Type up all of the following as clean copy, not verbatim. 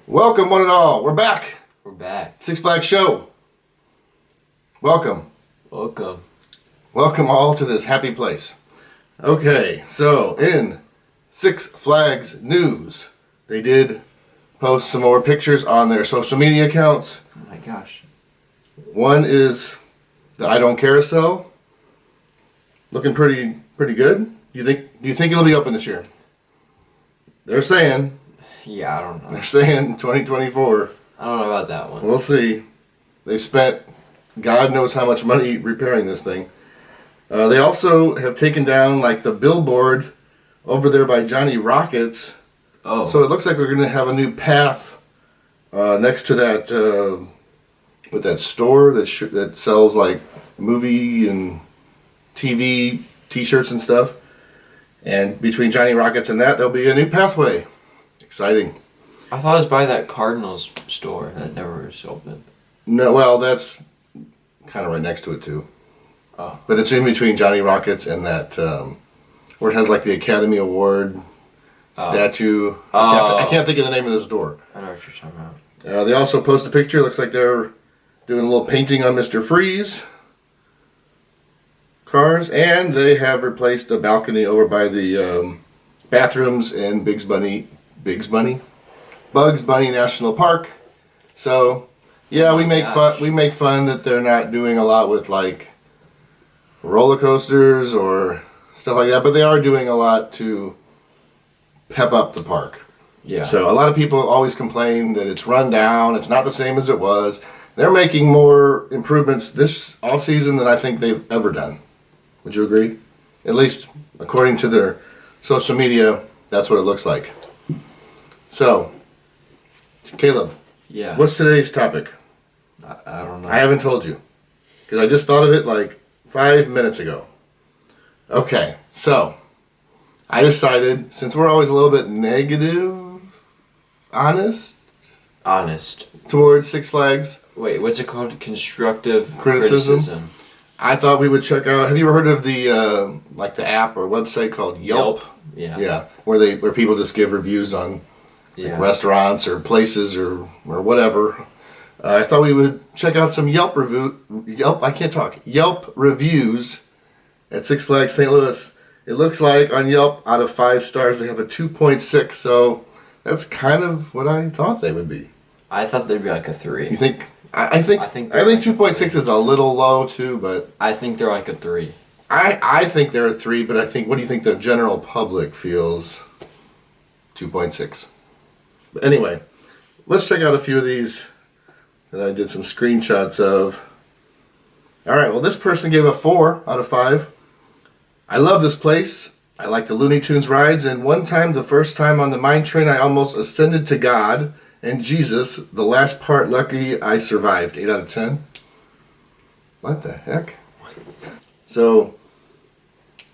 Welcome, one and all. We're back. We're back. Six Flags Show. Welcome. Welcome. Welcome all to this happy place. Okay, so in Six Flags news, they did post some more pictures on their social media accounts. Oh my gosh. One is the I Don't Carousel. Looking pretty good. Do you think it'll be open this year? They're saying. Yeah, I don't know. They're saying 2024. I don't know about that one. We'll see. They've spent God knows how much money repairing this thing. They also have taken down like the billboard over there by Johnny Rockets. Oh. So it looks like we're going to have a new path next to that with that store that sells like movie and TV T-shirts and stuff. And between Johnny Rockets and that, there'll be a new pathway. Exciting. I thought it was by that Cardinals store that never was open. No, well, that's kind of right next to it too. Oh. But it's in between Johnny Rockets and that where it has like the Academy Award statue. I can't think of the name of this door. I know what you're talking about. They also post a picture. Looks like they're doing a little painting on Mr. Freeze cars, and they have replaced a balcony over by the bathrooms in Bugs Bunny National Park. So, yeah, we make fun that they're not doing a lot with like roller coasters or stuff like that, but they are doing a lot to pep up the park. Yeah. So a lot of people always complain that it's run down, it's not the same as it was. They're making more improvements this off season than I think they've ever done. Would you agree? At least according to their social media, that's what it looks like. So, Caleb. Yeah. What's today's topic? I don't know. I haven't told you because I just thought of it like 5 minutes ago. Okay, so I decided, since we're always a little bit honest towards Six Flags. Wait, what's it called? Constructive criticism. I thought we would check out. Have you ever heard of the like the app or website called Yelp? Yeah. Yeah, where people just give reviews on like restaurants or places or whatever. I thought we would check out some Yelp reviews at Six Flags St. Louis. It looks like on Yelp, out of 5 stars, they have a 2.6. So that's kind of what I thought they would be. I thought they'd be like a 3. You think? I think 2.6 is a little low too, but I think they're like a 3. I think they're a 3, but what do you think the general public feels? 2.6. But anyway, let's check out a few of these that I did some screenshots of. All right, well, this person gave a 4 out of 5. I love this place. I like the Looney Tunes rides, and one time, the first time on the mine train, I almost ascended to God and Jesus. The last part, lucky I survived. 8 out of 10. What the heck? So,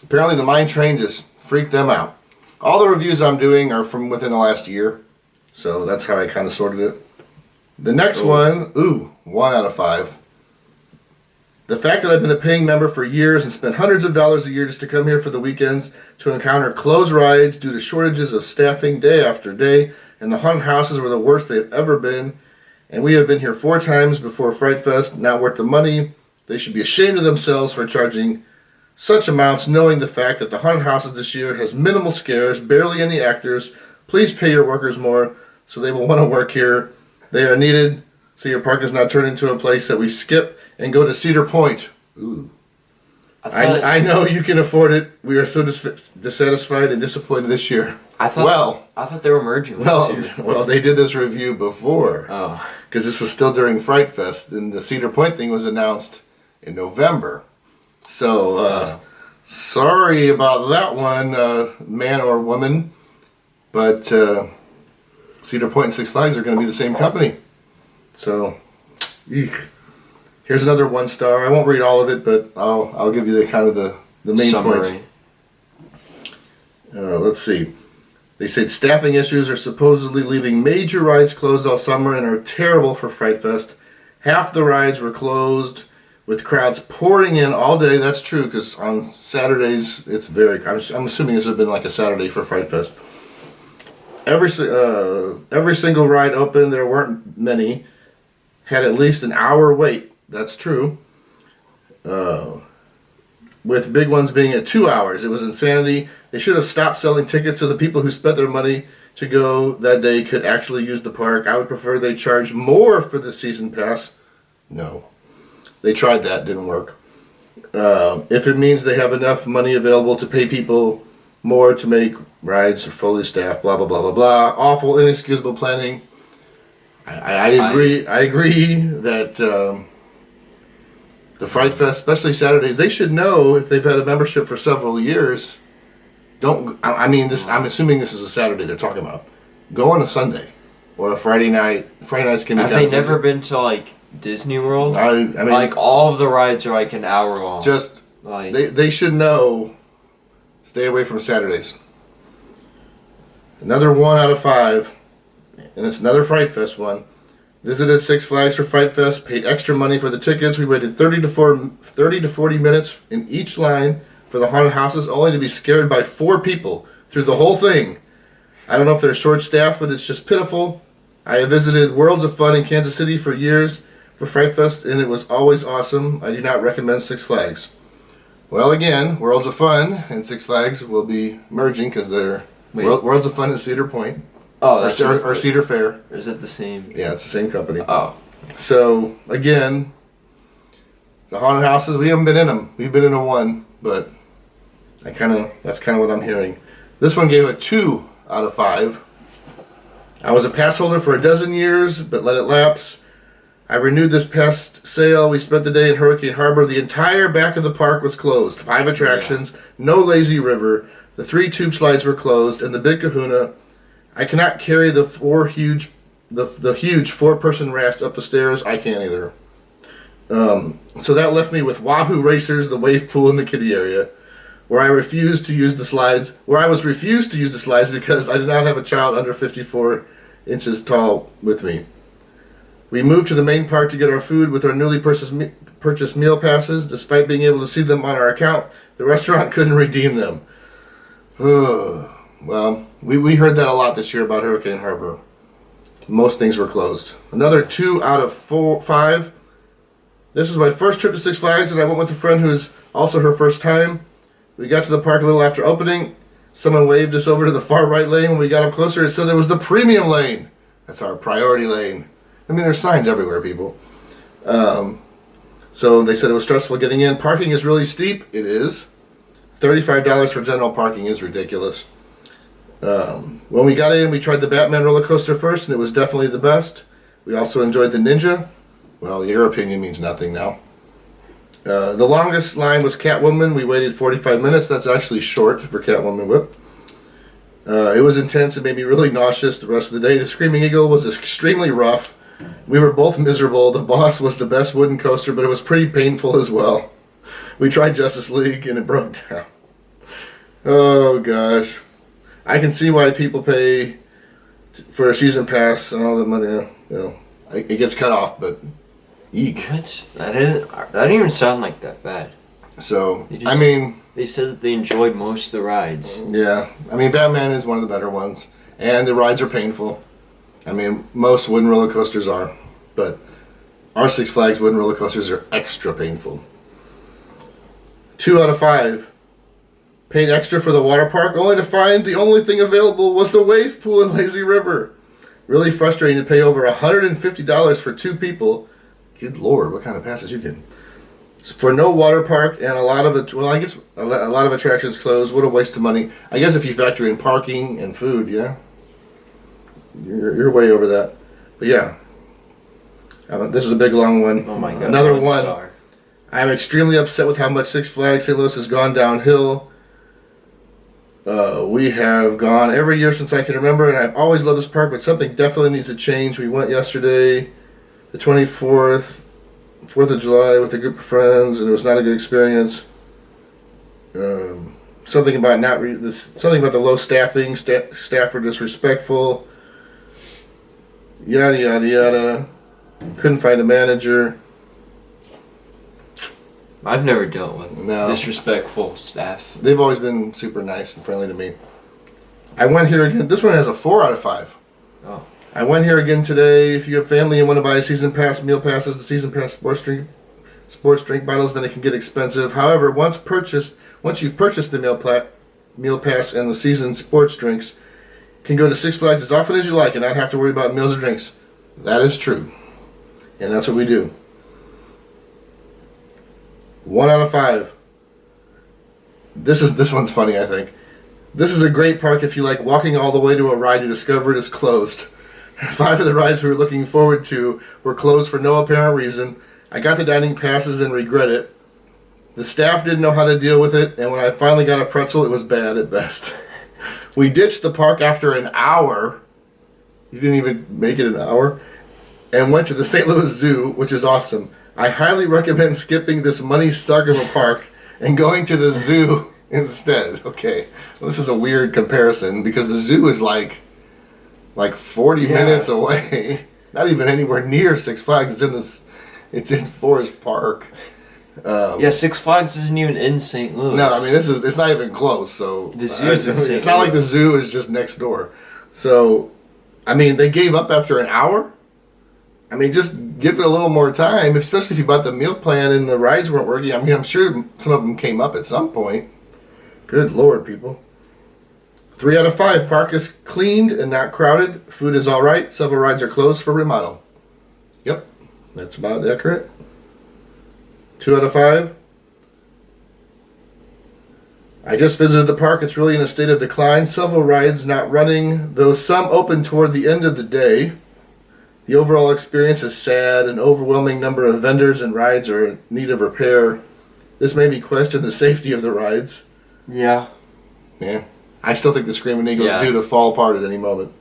apparently the mine train just freaked them out. All the reviews I'm doing are from within the last year, so that's how I kind of sorted it. The next one, 1 out of 5. The fact that I've been a paying member for years and spent hundreds of dollars a year just to come here for the weekends to encounter closed rides due to shortages of staffing day after day, and the haunted houses were the worst they've ever been. And we have been here 4 times before Fright Fest, not worth the money. They should be ashamed of themselves for charging such amounts, knowing the fact that the haunted houses this year has minimal scares, barely any actors. Please pay your workers more so they will want to work here. They are needed so your park does not turn into a place that we skip and go to Cedar Point. Ooh. I know you can afford it. We are so dissatisfied and disappointed this year. I thought they were merging with Cedar Point. Well, they did this review before. Oh. Because this was still during Fright Fest, and the Cedar Point thing was announced in November. So, sorry about that one, man or woman. But Cedar Point and Six Flags are going to be the same company. So, eek. Here's another 1 star. I won't read all of it, but I'll give you the main summary points. Let's see. They said staffing issues are supposedly leaving major rides closed all summer and are terrible for Fright Fest. Half the rides were closed with crowds pouring in all day. That's true, because on Saturdays it's I'm assuming this would have been like a Saturday for Fright Fest. every single ride open, there weren't many, had at least an hour wait. That's true. With big ones being at 2 hours. It was insanity. They should have stopped selling tickets so the people who spent their money to go that day could actually use the park. I would prefer they charge more for the season pass. No. They tried that, didn't work. If it means they have enough money available to pay people more to make rides fully staffed, blah, blah, blah, blah, blah. Awful, inexcusable planning. I agree. I agree that the Fright Fest, especially Saturdays, they should know if they've had a membership for several years. I'm assuming this is a Saturday they're talking about. Go on a Sunday or a Friday night. Friday nights can be Have kind they of never busy. been to like Disney World? I mean, like all of the rides are like an hour long. just like they should know. Stay away from Saturdays. Another 1 out of 5, and it's another Fright Fest one. Visited Six Flags for Fright Fest, paid extra money for the tickets. We waited 30 to 40 minutes in each line for the haunted houses, only to be scared by 4 people through the whole thing. I don't know if they're short-staffed, but it's just pitiful. I have visited Worlds of Fun in Kansas City for years for Fright Fest, and it was always awesome. I do not recommend Six Flags. Well, again, Worlds of Fun and Six Flags will be merging because they're Worlds of Fun is Cedar Point. Oh, that's or Cedar Fair. Or is it the same? Yeah, it's the same company. Oh. So, again, the haunted houses, we haven't been in them. We've been in a 1, but that's kind of what I'm hearing. This one gave a 2 out of 5. I was a pass holder for a dozen years, but let it lapse. I renewed this past sale. We spent the day in Hurricane Harbor. The entire back of the park was closed. 5 attractions, no lazy river. The 3 tube slides were closed, and the Big Kahuna. I cannot carry the huge 4-person rafts up the stairs. I can't either. So that left me with Wahoo Racers, the wave pool, and the kiddie area, where I was refused to use the slides because I did not have a child under 54 inches tall with me. We moved to the main park to get our food with our newly purchased meal passes. Despite being able to see them on our account, the restaurant couldn't redeem them. Well, we heard that a lot this year about Hurricane Harbor. Most things were closed. Another 2 out of 5. This was my first trip to Six Flags, and I went with a friend who is also her first time. We got to the park a little after opening. Someone waved us over to the far right lane. When we got up closer, it said there was the premium lane. That's our priority lane. I mean, there's signs everywhere, people. So they said it was stressful getting in. Parking is really steep. It is. $35 for general parking is ridiculous. When we got in, we tried the Batman roller coaster first, and it was definitely the best. We also enjoyed the Ninja. Well, your opinion means nothing now. The longest line was Catwoman. We waited 45 minutes. That's actually short for Catwoman Whip. It was intense. It made me really nauseous the rest of the day. The Screaming Eagle was extremely rough. We were both miserable. The Boss was the best wooden coaster, but it was pretty painful as well. We tried Justice League, and it broke down. Oh, gosh. I can see why people pay for a season pass and all the money. It gets cut off, but eek. That didn't even sound like that bad. So, They said that they enjoyed most of the rides. Yeah. Batman is one of the better ones. And the rides are painful. Most wooden roller coasters are. But our Six Flags wooden roller coasters are extra painful. 2 out of 5. Paid extra for the water park, only to find the only thing available was the wave pool and lazy river. Really frustrating to pay over $150 for 2 people. Good Lord, what kind of passes you getting? For no water park and a lot of a lot of attractions closed. What a waste of money. I guess if you factor in parking and food, yeah, you're way over that. But yeah, this is a big long one. Oh my God! Another one. Star. I'm extremely upset with how much Six Flags St. Louis has gone downhill. We have gone every year since I can remember, and I've always loved this park, but something definitely needs to change. We went yesterday, the 24th, 4th of July, with a group of friends, and it was not a good experience. Something about the low staffing. Staff were disrespectful. Yada yada yada. Couldn't find a manager. I've never dealt with disrespectful staff. They've always been super nice and friendly to me. I went here again. This one has a 4 out of 5. Oh. I went here again today. If you have family and want to buy a season pass, meal passes, the season pass sports drink bottles, then it can get expensive. However, once you've purchased the meal pass and the season sports drinks, can go to Six Flags as often as you like and not have to worry about meals or drinks. That is true. And that's what we do. 1 out of 5. This one's funny, I think. This is a great park if you like walking all the way to a ride you discover it is closed. 5 of the rides we were looking forward to were closed for no apparent reason. I got the dining passes and regret it. The staff didn't know how to deal with it, and when I finally got a pretzel, it was bad at best. We ditched the park after an hour. You didn't even make it an hour. And went to the St. Louis Zoo, which is awesome. I highly recommend skipping this money suck of a park and going to the zoo instead. Okay, well, this is a weird comparison because the zoo is like 40 minutes away. Not even anywhere near Six Flags. It's in Forest Park. Six Flags isn't even in St. Louis. No, I mean it's not even close. So the zoo's in St. Louis. It's not like the zoo is just next door. So, I mean, they gave up after an hour. I mean, just give it a little more time, especially if you bought the meal plan and the rides weren't working. I mean, I'm sure some of them came up at some point. Good Lord, people. 3 out of 5. Park is cleaned and not crowded. Food is all right. Several rides are closed for remodel. Yep, that's about accurate. 2 out of 5. I just visited the park. It's really in a state of decline. Several rides not running, though some open toward the end of the day. The overall experience is sad. An overwhelming number of vendors and rides are in need of repair. This made me question the safety of the rides. Yeah. Yeah. I still think the Screaming Eagle is due to fall apart at any moment.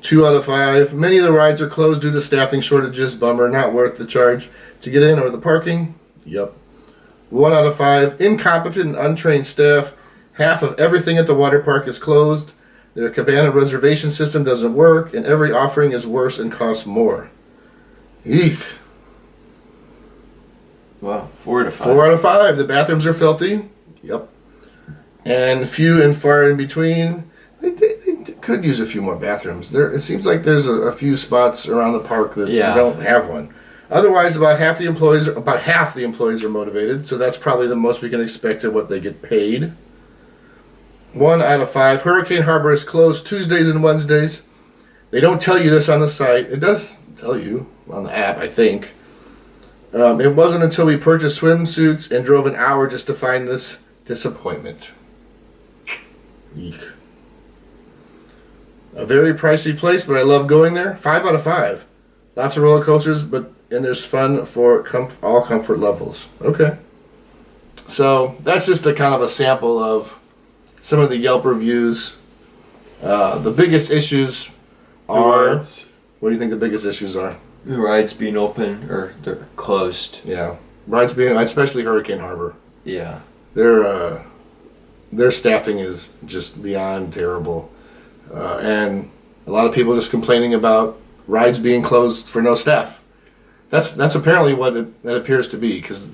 2 out of 5. Many of the rides are closed due to staffing shortages. Bummer. Not worth the charge to get in or the parking. Yep. 1 out of 5. Incompetent and untrained staff. Half of everything at the water park is closed. Their cabana reservation system doesn't work, and every offering is worse and costs more. Eek. Wow, 4 out of 5. 4 out of 5. The bathrooms are filthy. Yep. And few and far in between. They could use a few more bathrooms. It seems like there's a few spots around the park that don't have one. Otherwise, about half the employees are motivated, so that's probably the most we can expect of what they get paid. 1 out of 5. Hurricane Harbor is closed Tuesdays and Wednesdays. They don't tell you this on the site. It does tell you on the app, I think. It wasn't until we purchased swimsuits and drove an hour just to find this disappointment. Eek. A very pricey place, but I love going there. 5 out of 5. Lots of roller coasters, and there's fun for all comfort levels. Okay. So that's just a kind of a sample of some of the Yelp reviews. The biggest issues are... What do you think the biggest issues are? The rides being open or they're closed. Yeah. Rides being... Especially Hurricane Harbor. Yeah. Their staffing is just beyond terrible. And a lot of people just complaining about rides being closed for no staff. That's apparently what it appears to be, because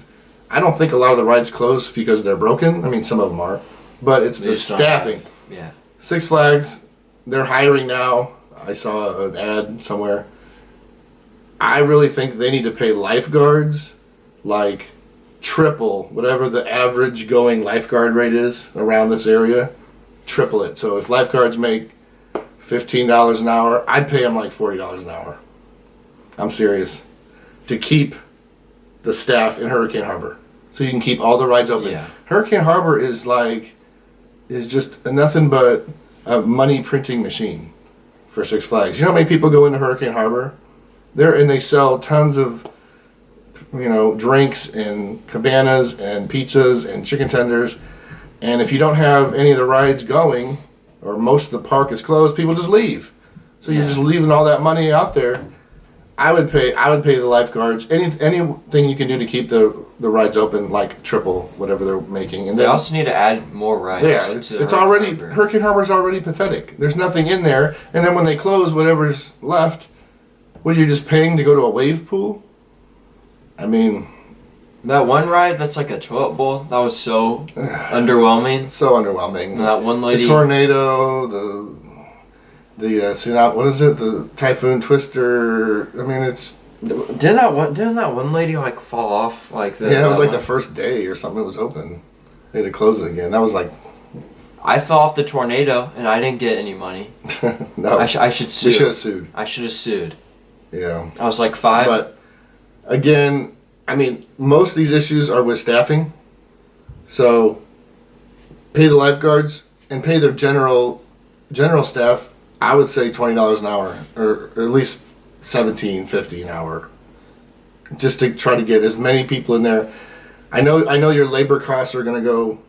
I don't think a lot of the rides close because they're broken. I mean, some of them are. But it's the staffing. Yeah. Six Flags, they're hiring now. I saw an ad somewhere. I really think they need to pay lifeguards like triple whatever the average going lifeguard rate is around this area. Triple it. So if lifeguards make $15 an hour, I'd pay them like $40 an hour. I'm serious. To keep the staff in Hurricane Harbor. So you can keep all the rides open. Yeah. Hurricane Harbor is just nothing but a money printing machine for Six Flags. You know how many people go into Hurricane Harbor? They sell tons of drinks and cabanas and pizzas and chicken tenders. And if you don't have any of the rides going, or most of the park is closed, people just leave. So you're just leaving all that money out there. I would pay the lifeguards anything you can do to keep the rides open, like triple whatever they're making. And they also need to add more rides. Yeah, it's already Hurricane Harbor's already pathetic. There's nothing in there, and then when they close whatever's left, what, you're just paying to go to a wave pool? I mean, That one ride that's like a toilet bowl, that was so underwhelming. So underwhelming. And that one The lady. tornado, the tsunami. What is it? The typhoon twister. I mean, it's Didn't that one lady like fall off like the? yeah. It was that like the one- first day or something. It was open. They had to close it again. That was like I fell off the tornado and I didn't get any money. no. I should sue. We should have sued. I should have sued. Yeah. I was like 5. But again, I mean, most of these issues are with staffing. So pay the lifeguards and pay their general staff. I would say $20 an hour, or at least $17.50 an hour, just to try to get as many people in there. I know your labor costs are going to go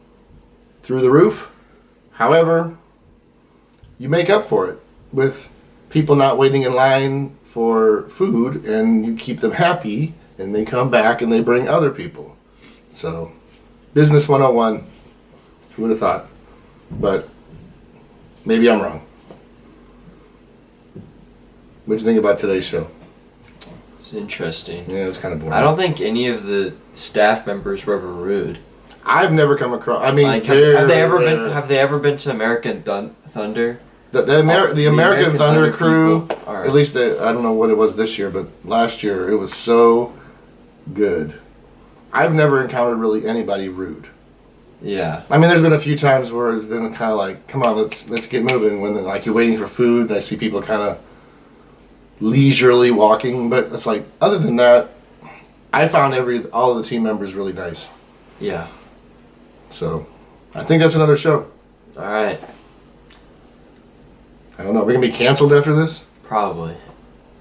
through the roof. However, you make up for it with people not waiting in line for food, and you keep them happy, and they come back and they bring other people. So, business 101. Who would have thought? But maybe I'm wrong. What'd you think about today's show? It's interesting. Yeah, it's kind of boring. I don't think any of the staff members were ever rude. I've never come across. I mean, Like, have they ever been to American Thunder? The American Thunder crew? people are- At least I don't know what it was this year, but last year it was so good. I've never encountered really anybody rude. Yeah. I mean, there's been a few times where it's been kind of like, come on, let's get moving. When like you're waiting for food, and I see people kind of leisurely walking, but it's like other than that, I found all of the team members really nice. Yeah. So, I think that's another show. All right. I don't know. We're gonna be canceled after this. Probably.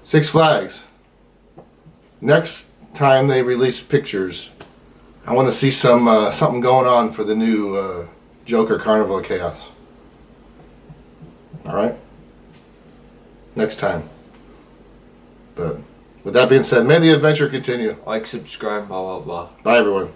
Six Flags. Next time they release pictures, I want to see something going on for the new Joker Carnival of Chaos. All right. Next time. But with that being said, may the adventure continue. Like, subscribe, blah, blah, blah. Bye, everyone.